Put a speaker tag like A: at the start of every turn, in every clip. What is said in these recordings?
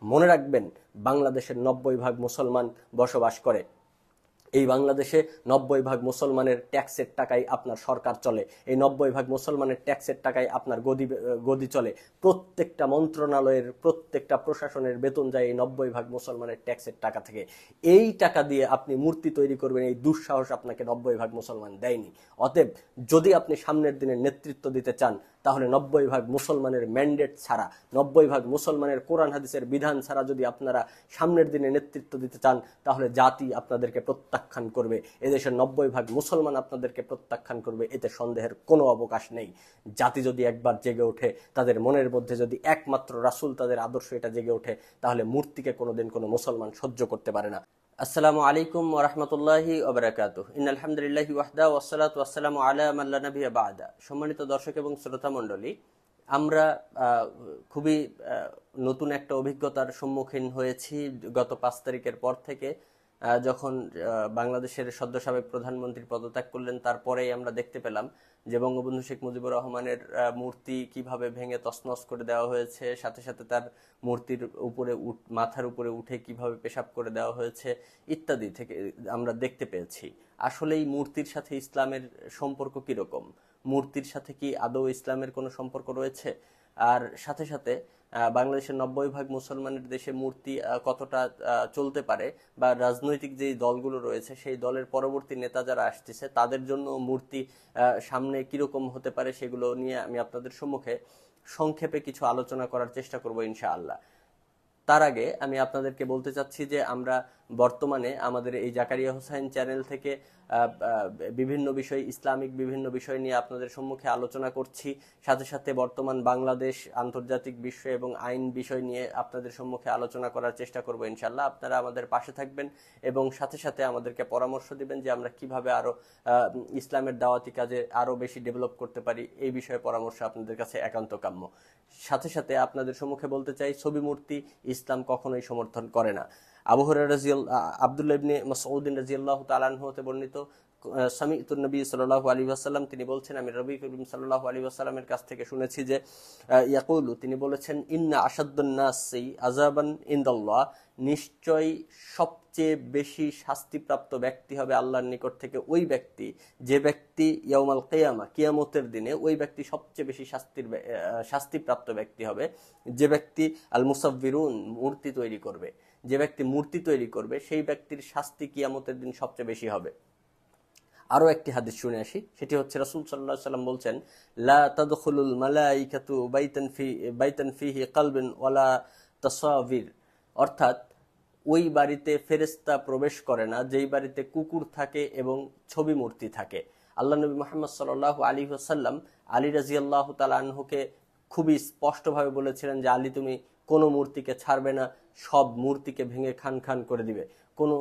A: মনে রাখবেন, বাংলাদেশের 90% মুসলমান বসবাস করে। এই বাংলাদেশে 90% মুসলমানের ট্যাক্সের টাকায় আপনার সরকার চলে। এই 90% মুসলমানের ট্যাক্সের টাকায় আপনার গদি চলে। প্রত্যেকটা মন্ত্রণালয়ের, প্রত্যেকটা প্রশাসনের বেতন যায় এই 90% মুসলমানের ট্যাক্সের টাকা থেকে। এই টাকা দিয়ে আপনি মূর্তি তৈরি করবেন, এই দুঃসাহস আপনাকে 90% মুসলমান দেয়নি। অতএব যদি আপনি সামনের দিনে নেতৃত্ব দিতে চান, তাহলে 90% মুসলমানের ম্যান্ডেট ছাড়া, 90% মুসলমানের কোরআন হাদিসের বিধান ছাড়া যদি আপনারা সামনের দিনে নেতৃত্ব দিতে চান, তাহলে জাতি আপনাদেরকে প্রত্যাখ্যান করবে। এদেশের 90% মুসলমান আপনাদেরকে প্রত্যাখ্যান করবে, এতে সন্দেহের কোনো অবকাশ নেই। জাতি যদি একবার জেগে ওঠে, তাদের মনের মধ্যে যদি একমাত্র রাসূল তাদের আদর্শ এটা জেগে ওঠে, তাহলে মূর্তিকে কোনোদিন কোনো মুসলমান সহ্য করতে পারে না। আসসালামু আলাইকুম ওয়া রাহমাতুল্লাহি ওয়া বারাকাতুহু। ইন্নাল হামদুলিল্লাহি ওয়াহদা ওয়াসসালাতু ওয়াসসালামু আলা মান লা নাবিয়্যা বা'দা। সম্মানিত দর্শক এবং শ্রোতা মণ্ডলী, আমরা খুবই নতুন একটা অভিজ্ঞতার সম্মুখীন হয়েছি গত 5 তারিখের পর থেকে। যখন বাংলাদেশের সদ্য সাবেক প্রধানমন্ত্রী পদত্যাগ করলেন, তারপরেই আমরা দেখতে পেলাম যে বঙ্গবন্ধু শেখ মুজিবুর রহমানের মূর্তি কিভাবে ভেঙে তছনছ করে দেওয়া হয়েছে, সাথে সাথে তার মূর্তির উপরে মাথার উপরে উঠে কিভাবে পেশাব করে দেওয়া হয়েছে ইত্যাদি থেকে আমরা দেখতে পেয়েছি। আসলে এই মূর্তির সাথে ইসলামের সম্পর্ক কিরকম? মূর্তির সাথে কি আদৌ ইসলামের কোনো সম্পর্ক রয়েছে? আর সাথে সাথে বাংলাদেশের 90% মুসলমানের দেশে মূর্তি কতটা চলতে পারে, বা রাজনৈতিক যে দলগুলো রয়েছে সেই দলের পরবর্তী নেতা যারা আসতেছে তাদের জন্য মূর্তি সামনে কিরকম হতে পারে, সেগুলো নিয়ে আমি আপনাদের সম্মুখে সংক্ষেপে কিছু আলোচনা করার চেষ্টা করব ইনশাআল্লাহ। তার আগে আমি আপনাদেরকে বলতে চাচ্ছি যে আমরা বর্তমানে আমাদের এই জাকারিয়া হোসাইন চ্যানেল থেকে বিভিন্ন বিষয়, ইসলামিক বিভিন্ন বিষয় নিয়ে আপনাদের সম্মুখে আলোচনা করছি। সাথে সাথে বর্তমান বাংলাদেশ, আন্তর্জাতিক বিষয় এবং আইন বিষয় নিয়ে আপনাদের সম্মুখে আলোচনা করার চেষ্টা করব ইনশাআল্লাহ। আপনারা আমাদের পাশে থাকবেন এবং সাথে সাথে আমাদেরকে পরামর্শ দিবেন যে আমরা কিভাবে আরো ইসলামের দাওয়াতি কাজে আরো বেশি ডেভেলপ করতে পারি। এই বিষয়ে পরামর্শ আপনাদের কাছে একান্ত কাম্য। সাথে সাথে আপনাদের সম্মুখে বলতে চাই, ছবি মূর্তি ইসলাম কখনোই সমর্থন করে না। আবু হুরায়রা আব্দুল্লাহ ইবনে মাসউদ রাদিয়াল্লাহু তাআলা আনহু হতে বর্ণিত, সামি'তুন নবী সাল্লাল্লাহু আলাইহি ওয়াসাল্লাম, তিনি বলছেন, আমি নবী করিম সাল্লাল্লাহু আলাইহি ওয়াসাল্লামের কাছ থেকে শুনেছি যে ইয়াকুলু, তিনি বলেছেন, ইন্না আশাদ্দুন নাসি আযাবান ইনদাল্লাহ, নিশ্চয় সবচেয়ে বেশি শাস্তিপ্রাপ্ত ব্যক্তি হবে আল্লাহর নিকট থেকে ওই ব্যক্তি, যে ব্যক্তি ইয়াউমাল কিয়ামা, কিয়ামতের দিনে ওই ব্যক্তি সবচেয়ে বেশি শাস্তিপ্রাপ্ত ব্যক্তি হবে যে ব্যক্তি আল মুসাব্বিরুন, মূর্তি তৈরি করবে। যে ব্যক্তি মূর্তি তৈরি করবে সেই ব্যক্তির শাস্তি কিয়ামতের দিন সবচেয়ে বেশি হবে। আরো একটি হাদিস শুনে আসি, সেটি হচ্ছে রাসূল সাল্লাল্লাহু আলাইহি ওয়াসাল্লাম বলছেন, লা তাদখুলুল মালাইকাতু বাইতান ফিহি কলবুন ওয়ালা তাসাবির, অর্থাৎ ওই বাড়িতে ফেরেশতা প্রবেশ করে না যেই বাড়িতে কুকুর থাকে এবং ছবি মূর্তি থাকে। আল্লাহ নবী মুহাম্মদ সাল্লাল্লাহু আলাইহি ওয়াসাল্লাম আলী রাদিয়াল্লাহু তাআলা আনহুকে খুবই স্পষ্টভাবে বলেছিলেন যে আলী, তুমি কোনো মূর্তিকে ছাড়বে না, সব মূর্তিকে ভেঙে খান খান করে দিবে। কোনো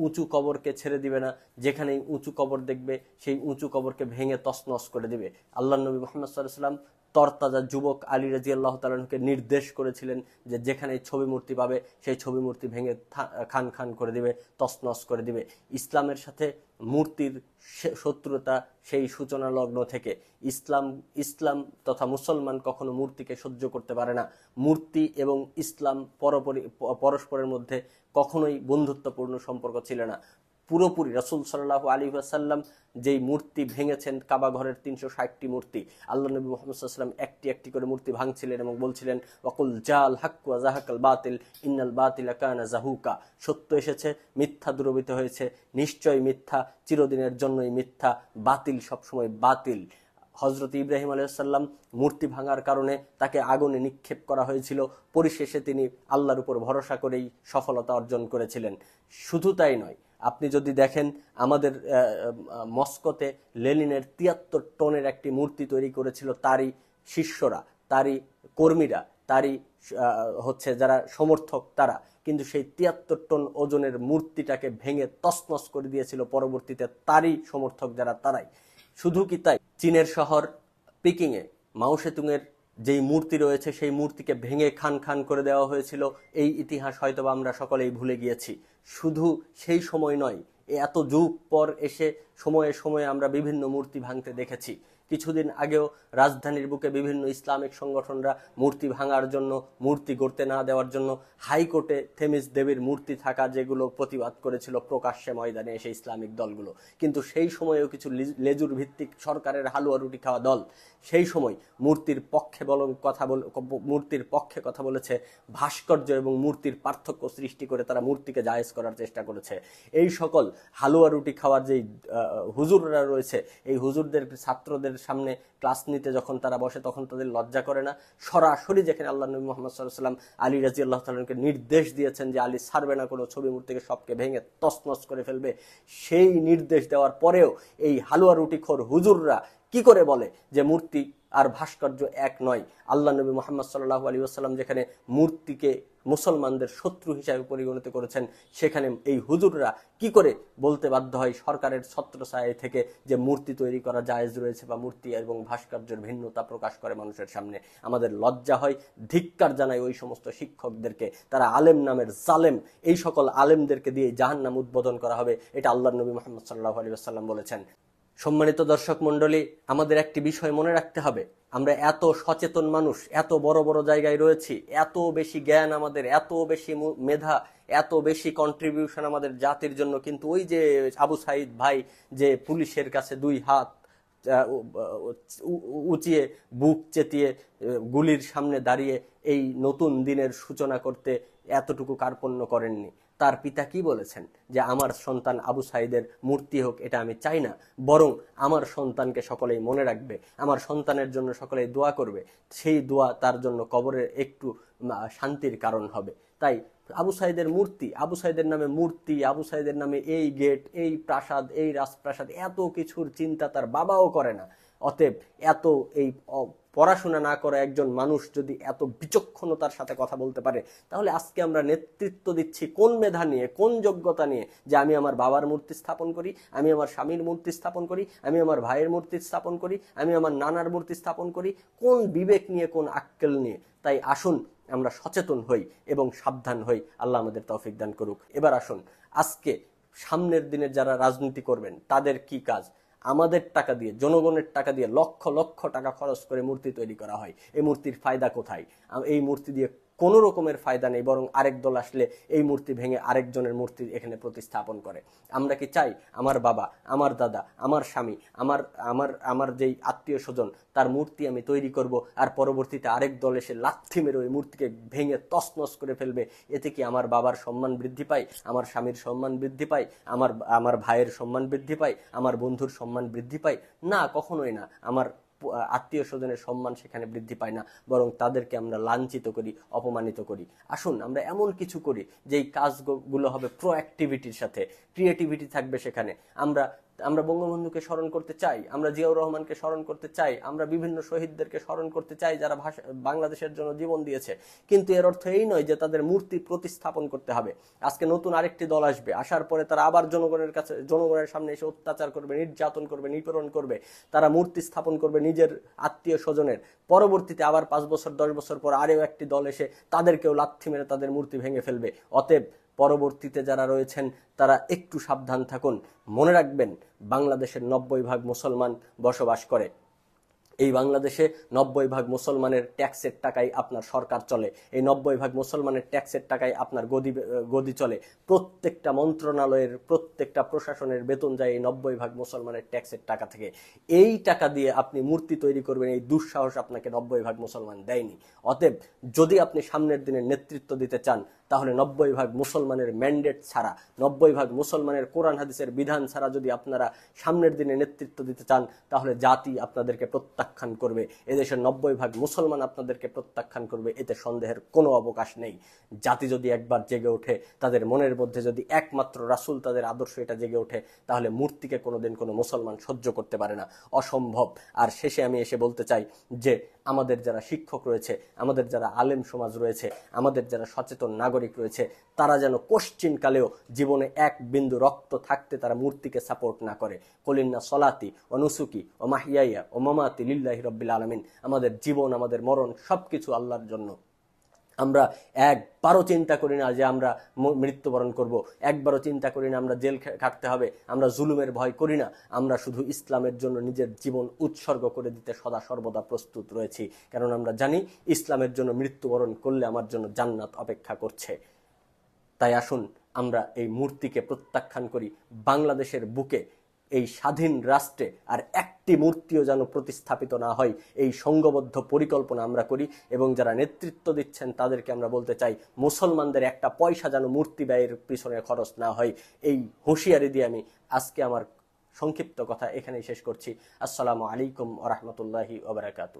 A: উঁচু কবরকে ছেড়ে দিবে না, যেখানেই উঁচু কবর দেখবে সেই উঁচু কবরকে ভেঙে তছনছ করে দিবে। আল্লাহ নবী মুহাম্মদ সাল্লাল্লাহু আলাইহি ওয়াসাল্লাম তরতাজা যুবক আলী রাদিয়াল্লাহু তাআলা আনহুকে নির্দেশ করেছিলেন যে যেখানেই ছবি মূর্তি পাবে সেই ছবি মূর্তি ভেঙে খান খান করে দিবে, তছনছ করে দিবে। ইসলামের সাথে মূর্তির শত্রুতা সেই সূচনা লগ্ন থেকে। ইসলাম তথা মুসলমান কখনো মূর্তিকে সহ্য করতে পারে না। মূর্তি এবং ইসলাম পরস্পরের মধ্যে কখনোই বন্ধুত্বপূর্ণ সম্পর্ক ছিল না। পুরোপুরি রাসূল সাল্লাল্লাহু আলাইহি ওয়াসাল্লাম যেই মূর্তি ভেঙেছেন, কাবা ঘরের 360টি মূর্তি, আল্লাহ নবী মুহাম্মদ সাল্লাল্লাহু আলাইহি ওয়াসাল্লাম একটি একটি করে মূর্তি ভাঙছিলেন এবং বলছিলেন, ওয়াকুল জাল হক ওয়া যাহাকাল বাতিল ইন্নাল বাতিলা কানা যাহুকা, সত্য এসেছে, মিথ্যা দূরীভূত হয়েছে, নিশ্চয়ই মিথ্যা চিরদিনের জন্যই মিথ্যা, বাতিল সবসময় বাতিল। হযরত ইব্রাহিম আলাইহিস সালাম মূর্তি ভাঙার কারণে তাকে আগুনে নিক্ষেপ করা হয়েছিল, পরিশেষে তিনি আল্লাহর উপর ভরসা করেই সফলতা অর্জন করেছিলেন। শুধু তাই নয়, আপনি যদি দেখেন আমাদের মস্কোতে লেনিনের 73 টনের একটি মূর্তি তৈরি করেছিল তারই শিষ্যরা, তারই কর্মীরা, তারই হচ্ছে যারা সমর্থক তারা, কিন্তু সেই 73 টন ওজনের মূর্তিটাকে ভেঙে তছনছ করে দিয়েছিল পরবর্তীতে তারই সমর্থক যারা, তারাই। শুধু কি তাই, চীনের শহর পিকিংয়ে মাও সেতুংয়ের যেই মূর্তি রয়েছে সেই মূর্তিকে ভেঙে খান খান করে দেওয়া হয়েছিল। এই ইতিহাস হয়তোবা আমরা সকলেই ভুলে গিয়েছি। শুধু সেই সময় নয়, এত যুগ পর এসে সময়ে সময়ে আমরা বিভিন্ন মূর্তি ভাঙতে দেখেছি, কিছুদিন আগেও রাজধানীর বুকে বিভিন্ন ইসলামিক সংগঠনরা মূর্তি ভাঙার জন্য, মূর্তি গড়তে না দেওয়ার জন্য হাইকোর্টে থেমিস দেবীর মূর্তি থাকা যেগুলো প্রতিবাদ করেছিল প্রকাশ্যে ময়দানে এসে ইসলামিক দলগুলো। কিন্তু সেই সময়েও কিছু লেজুর ভিত্তিক সরকারের হালুয়া রুটি খাওয়া দল সেই সময় মূর্তির পক্ষে কথা বলেছে, ভাস্কর্য এবং মূর্তির পার্থক্য সৃষ্টি করে তারা মূর্তিকে জায়েজ করার চেষ্টা করেছে। এই সকল হালুয়া রুটি খাওয়ার যেই হুজুররা রয়েছে, এই হুজুরদের ছাত্রদের সামনে ক্লাস নিতে যখন তারা বসে তখন তাদের লজ্জা করে না? সরাসরি যেখানে আল্লাহ নবী মুহাম্মদ সাল্লাল্লাহু আলাইহি ওয়াসাল্লাম আলী রাদিয়াল্লাহু তাআলাকে নির্দেশ দিয়েছেন যে আলী ছাড়বে না কোনো ছবি মূর্তিকে, সবকে ভেঙে তছনছ করে ফেলবে, সেই নির্দেশ দেওয়ার পরেও এই হালুয়া রুটিখোর হুজুররা কি করে বলে যে মূর্তি আর ভাস্কর্য এক নয়? আল্লাহ নবী মুহাম্মদ সাল্লাল্লাহু আলাইহি ওয়াসাল্লাম যেখানে মূর্তিকে মুসলমানদের শত্রু হিসাবে পরিগণিত করেছেন, সেখানে এই হুজুররা কি করে বলতে বাধ্য হয় সরকারের ছত্রছায়া থেকে যে মূর্তি তৈরি করা জায়েজ রয়েছে বা মূর্তি এবং ভাস্কর্যের ভিন্নতা প্রকাশ করে মানুষের সামনে? আমাদের লজ্জা হয়, ধিক্কার জানাই ওই সমস্ত শিক্ষকদেরকে। তারা আলেম নামের জালেম, এই সকল আলেমদেরকে দিয়ে জাহান্নাম উদ্বোধন করা হবে, এটা আল্লাহ নবী মুহাম্মদ সাল্লাল্লাহু আলাইহি ওয়াসাল্লাম বলেছেন। সম্মানিত দর্শক মণ্ডলী, আমাদের একটি বিষয় মনে রাখতে হবে, আমরা এত সচেতন মানুষ, এত বড় বড় জায়গায় রয়েছি, এত বেশি জ্ঞান আমাদের, এত বেশি মেধা, এত বেশি কন্ট্রিবিউশন আমাদের জাতির জন্য, কিন্তু ওই যে আবু সাইদ ভাই যে পুলিশের কাছে দুই হাত উঁচিয়ে বুক চেতিয়ে গুলির সামনে দাঁড়িয়ে এই নতুন দিনের সূচনা করতে এতটুকু কার্পণ্য করেননি। তার পিতা কি বলেছেন? যে আমার সন্তান আবু সাইদের মূর্তি হোক, এটা আমি চাই না, বরং আমার সন্তানকে সকলেই মনে রাখবে, আমার সন্তানের জন্য সকলেই দোয়া করবে, সেই দোয়া তার জন্য কবরের একটু শান্তির কারণ হবে। তাই আবু সাইদের মূর্তি, আবু সাইদের নামে মূর্তি, আবু সাইদের নামে এই গেট, এই প্রাসাদ, এই রাজপ্রাসাদ, এত কিছুর চিন্তা তার বাবাও করে না। অতএব এত এই পড়াশোনা না করা একজন মানুষ যদি এত বিচক্ষণতার সাথে কথা বলতে পারে, তাহলে আজকে আমরা নেতৃত্ব দিচ্ছি কোন মেধা নিয়ে, কোন যোগ্যতা নিয়ে? যে আমি আমার বাবার মূর্তি স্থাপন করি, আমি আমার স্বামীর মূর্তি স্থাপন করি, আমি আমার ভাইয়ের মূর্তি স্থাপন করি, আমি আমার নানার মূর্তি স্থাপন করি, কোন বিবেক নিয়ে, কোন আক্কেল নিয়ে? তাই আসুন আমরা সচেতন হই এবং সাবধান হই। আল্লাহ আমাদের তৌফিক দান করুক। এবার আসুন, আজকে সামনের দিনে যারা রাজনীতি করবেন তাদের কি কাজ? আমাদের টাকা দিয়ে, জনগণের টাকা দিয়ে লক্ষ লক্ষ টাকা খরচ করে মূর্তি তৈরি করা হয়। এই মূর্তির ফায়দা কোথায়? এই মূর্তি দিয়ে কোনো রকমের ফায়দা নেই, বরং আরেক দল আসলে এই মূর্তি ভেঙে আরেকজনের মূর্তি এখানে প্রতিস্থাপন করে। আমরা কি চাই আমার বাবা, আমার দাদা, আমার স্বামী, আমার আমার আমার যেই আত্মীয় স্বজন, তার মূর্তি আমি তৈরি করব, আর পরবর্তীতে আরেক দল এসে লাথি মেরে ওই মূর্তিকে ভেঙে তছনছ করে ফেলবে? এতে কি আমার বাবার সম্মান বৃদ্ধি পায়, আমার স্বামীর সম্মান বৃদ্ধি পায়, আমার ভাইয়ের সম্মান বৃদ্ধি পায়, আমার বন্ধুর সম্মান বৃদ্ধি পায়? না, কখনোই না। আমার আত্মীয় স্বজনের সম্মান সেখানে বৃদ্ধি পায় না, বরং তাদেরকে আমরা লাঞ্ছিত করি, অপমানিত করি। আসুন আমরা এমন কিছু করি যেই কাজগুলো হবে প্রোঅ্যাক্টিভিটির সাথে, ক্রিয়েটিভিটি থাকবে সেখানে। আমরা বঙ্গবন্ধুকে স্মরণ করতে চাই, আমরা জিয়াউর রহমানকে স্মরণ করতে চাই, আমরা বিভিন্ন শহীদদেরকে স্মরণ করতে চাই যারা বাংলাদেশের জন্য জীবন দিয়েছে, কিন্তু এর অর্থ এই নয় যে তাদের মূর্তি প্রতিস্থাপন করতে হবে। আজকে নতুন আরেকটি দল আসবে, আসার পরে তারা আবার জনগণের সামনে এসে অত্যাচার করবে, নির্যাতন করবে, নিপীড়ন করবে, তারা মূর্তি স্থাপন করবে নিজের আত্মীয় স্বজনের, পরবর্তীতে আবার 5 বছর 10 বছর পর আরেও একটি দল এসে তাদেরকেও লাথি মেরে তাদের মূর্তি ভেঙে ফেলবে। অতএব পরবর্তীতে যারা রয়েছেন তারা একটু সাবধান থাকুন। মনে রাখবেন, বাংলাদেশের 90% মুসলমান বসবাস করে। এই বাংলাদেশে 90% মুসলমানের ট্যাক্সের টাকায় আপনার সরকার চলে, এই 90% মুসলমানের ট্যাক্সের টাকায় আপনার গদি চলে, প্রত্যেকটা মন্ত্রণালয়ের, প্রত্যেকটা প্রশাসনের বেতন যায় এই 90% মুসলমানের ট্যাক্সের টাকা থেকে। এই টাকা দিয়ে আপনি মূর্তি তৈরি করবেন, এই দুঃসাহস আপনাকে 90% মুসলমান দেয়নি। অতএব যদি আপনি সামনের দিনে নেতৃত্ব দিতে চান, তাহলে 90% মুসলমানের ম্যান্ডেট ছাড়া, 90% মুসলমানের কোরআন হাদিসের বিধান ছাড়া যদি আপনারা সামনের দিনে নেতৃত্ব দিতে চান, তাহলে জাতি আপনাদেরকে প্রত্যাখ্যান করবে, এদেশের 90% মুসলমান আপনাদেরকে প্রত্যাখ্যান করবে, এতে সন্দেহের কোনো অবকাশ নেই। জাতি যদি একবার জেগে ওঠে, তাদের মনের মধ্যে যদি একমাত্র রাসূল তাদের আদর্শ এটা জেগে ওঠে, তাহলে মূর্তিকে কোনোদিন কোনো মুসলমান সহ্য করতে পারে না, অসম্ভব। আর শেষে আমি এসে বলতে চাই যে আমাদের যারা শিক্ষক রয়েছে, আমাদের যারা আলেম সমাজ রয়েছে, আমাদের যারা সচেতন নাগরিক রয়েছে, তারা যেন কোশ্চিনকালেও জীবনে এক বিন্দু রক্ত থাকতে তারা মূর্তিকে সাপোর্ট না করে। কুলিন্না সলাতি ও নুসুকি ও মাহিয়াইয়া ও মামাতি লিল্লাহি রাব্বিল আলামিন। আমাদের জীবন, আমাদের মরণ সবকিছু আল্লাহর জন্য। আমরা একবারও চিন্তা করি না যে আমরা মৃত্যুবরণ করব, একবারও চিন্তা করি না আমরা জেল খাটতে হবে, আমরা জুলুমের ভয় করি না। আমরা শুধু ইসলামের জন্য নিজের জীবন উৎসর্গ করে দিতে সদা সর্বদা প্রস্তুত রয়েছি, কারণ আমরা জানি ইসলামের জন্য মৃত্যুবরণ করলে আমার জন্য জান্নাত অপেক্ষা করছে। তাই আসুন আমরা এই মূর্তিকে প্রত্যাখ্যান করি। বাংলাদেশের বুকে এই স্বাধীন রাষ্ট্রে আর একটি মূর্তিও যেন প্রতিস্থাপিত না হয়, এই সংঘবদ্ধ পরিকল্পনা আমরা করি। এবং যারা নেতৃত্ব দিচ্ছেন তাদেরকে আমরা বলতে চাই, মুসলমানদের একটা পয়সা যেন মূর্তি ব্যয়ের পিছনে খরচ না হয়, এই হুঁশিয়ারি দিয়ে আমি আজকে আমার সংক্ষিপ্ত কথা এখানেই শেষ করছি। আসসালামু আলাইকুম ওয়া রাহমাতুল্লাহি ওয়া বারাকাতুহু।